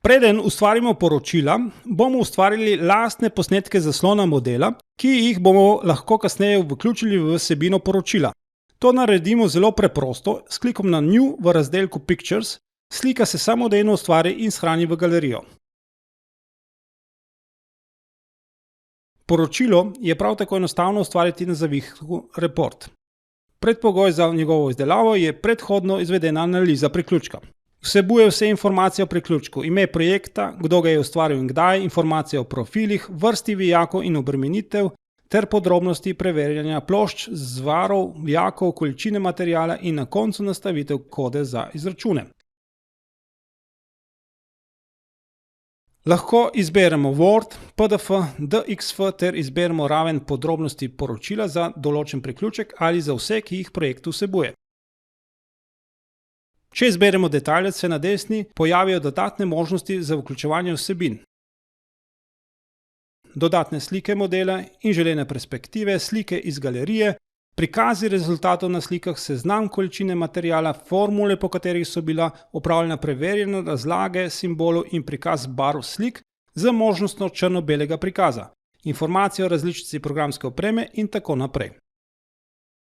Preden ustvarimo poročila, bomo ustvarili lastne posnetke zaslona modela, ki jih bomo lahko kasneje vključili v vsebino poročila. To naredimo zelo preprosto s klikom na New v razdelku Pictures, slika se samodejno ustvari in shrani v galerijo. Poročilo je prav tako enostavno ustvariti na zavihku Report. Predpogoj za njegovo izdelavo je predhodno izvedena analiza priključka. Vsebuje vse informacije o priključku, ime projekta, kdo ga je ustvaril in kdaj, informacije o profilih, vrsti vijakov in obremenitev ter podrobnosti preverjanja plošč, zvarov, vijakov, količine materiala in na koncu nastavitev kode za izračune. Lahko izberemo Word, PDF, DXF ter izberemo raven podrobnosti poročila za določen priključek ali za vse, ki jih projekt vsebuje. Če izberemo detajle, se na desni pojavijo dodatne možnosti za vključevanje vsebin. Dodatne slike modela in želene perspektive, slike iz galerije, prikazi rezultatov na slikah, seznam količine materiala, formule, po katerih so bila opravljena preverjena, razlage simbolov in prikaz barv slik z možnostjo črno-belega prikaza, informacije o različici programske opreme in tako naprej.